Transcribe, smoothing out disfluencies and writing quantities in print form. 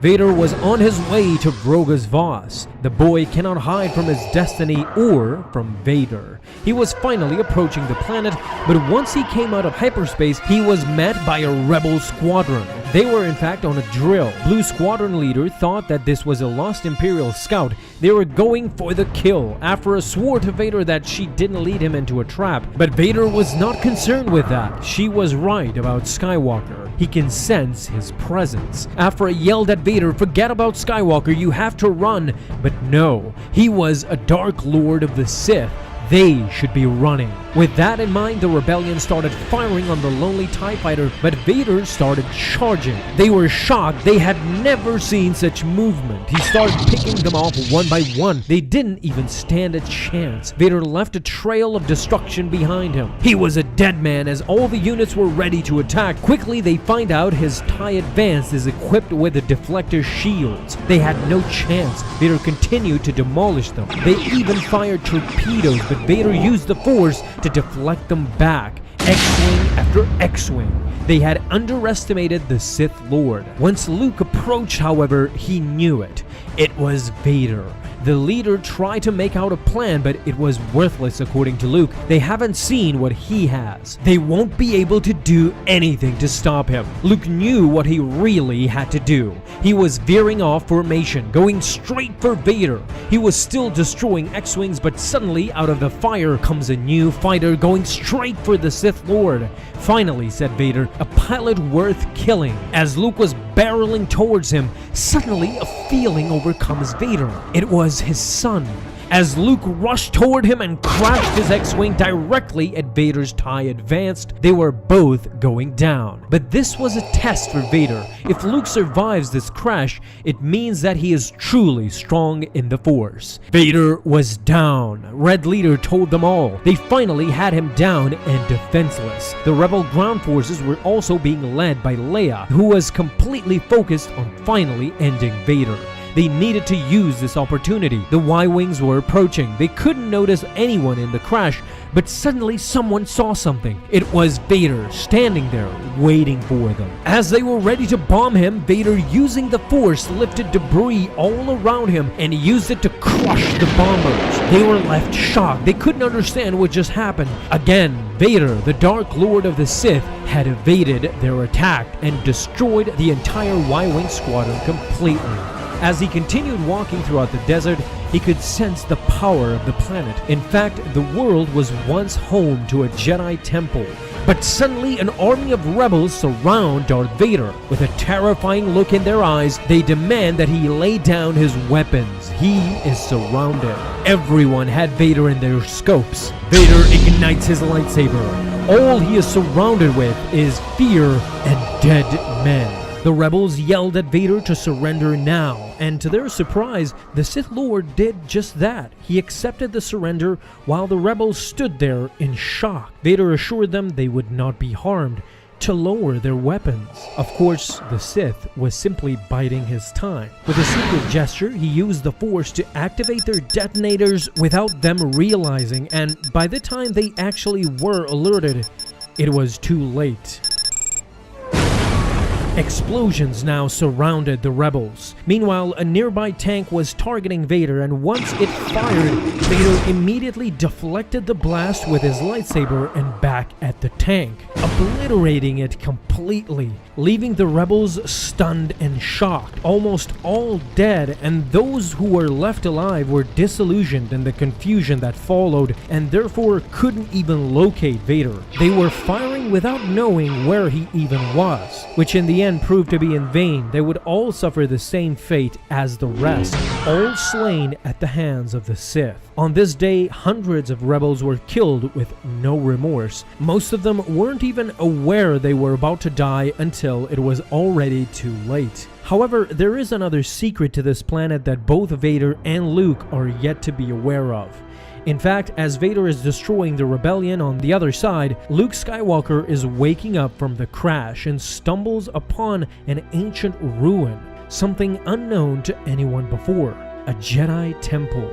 Vader was on his way to Vroga's Voss. The boy cannot hide from his destiny or from Vader. He was finally approaching the planet, but once he came out of hyperspace, he was met by a rebel squadron. They were in fact on a drill. Blue squadron leader thought that this was a lost Imperial scout. They were going for the kill. Afra swore to Vader that she didn't lead him into a trap, but Vader was not concerned with that. She was right about Skywalker. He can sense his presence. Afra yelled at Vader, "Forget about Skywalker, you have to run." But no, he was a Dark Lord of the Sith. They should be running. With that in mind, the rebellion started firing on the lonely TIE fighter, but Vader started charging. They were shocked. They had never seen such movement. He started picking them off one by one. They didn't even stand a chance. Vader left a trail of destruction behind him. He was a dead man as all the units were ready to attack. Quickly, they find out his TIE Advance is equipped with the deflector shields. They had no chance. Vader continued to demolish them. They even fired torpedoes, but Vader used the Force to deflect them back. X-Wing after X-Wing. They had underestimated the Sith Lord. Once Luke approached, however, he knew it. It was Vader. The leader tried to make out a plan, but it was worthless according to Luke. They haven't seen what he has. They won't be able to do anything to stop him. Luke knew what he really had to do. He was veering off formation, going straight for Vader. He was still destroying X-Wings, but suddenly out of the fire comes a new fighter going straight for the Sith Lord. "Finally," said Vader, "a pilot worth killing." As Luke was barreling towards him, suddenly a feeling overcomes Vader. It was his son. As Luke rushed toward him and crashed his X-Wing directly at Vader's TIE Advanced, they were both going down. But this was a test for Vader. If Luke survives this crash, it means that he is truly strong in the Force. Vader was down. Red Leader told them all. They finally had him down and defenseless. The rebel ground forces were also being led by Leia, who was completely focused on finally ending Vader. They needed to use this opportunity. The Y-Wings were approaching. They couldn't notice anyone in the crash, but suddenly someone saw something. It was Vader standing there, waiting for them. As they were ready to bomb him, Vader, using the Force, lifted debris all around him and used it to crush the bombers. They were left shocked. They couldn't understand what just happened. Again, Vader, the Dark Lord of the Sith, had evaded their attack and destroyed the entire Y-Wing squadron completely. As he continued walking throughout the desert, he could sense the power of the planet. In fact, the world was once home to a Jedi temple. But suddenly, an army of rebels surround Darth Vader. With a terrifying look in their eyes, they demand that he lay down his weapons. He is surrounded. Everyone had Vader in their scopes. Vader ignites his lightsaber. All he is surrounded with is fear and dead men. The rebels yelled at Vader to surrender now, and to their surprise, the Sith Lord did just that. He accepted the surrender while the rebels stood there in shock. Vader assured them they would not be harmed, to lower their weapons. Of course, the Sith was simply biding his time. With a secret gesture, he used the Force to activate their detonators without them realizing, and by the time they actually were alerted, it was too late. Explosions now surrounded the rebels. Meanwhile, a nearby tank was targeting Vader, and once it fired, Vader immediately deflected the blast with his lightsaber and back at the tank, obliterating it completely, leaving the rebels stunned and shocked, almost all dead, and those who were left alive were disillusioned in the confusion that followed and therefore couldn't even locate Vader. They were firing without knowing where he even was, which in the end proved to be in vain. They would all suffer the same fate as the rest, all slain at the hands of the Sith. On this day, hundreds of rebels were killed with no remorse. Most of them weren't even aware they were about to die until it was already too late. However, there is another secret to this planet that both Vader and Luke are yet to be aware of. In fact, as Vader is destroying the rebellion on the other side, Luke Skywalker is waking up from the crash and stumbles upon an ancient ruin, something unknown to anyone before, a Jedi temple.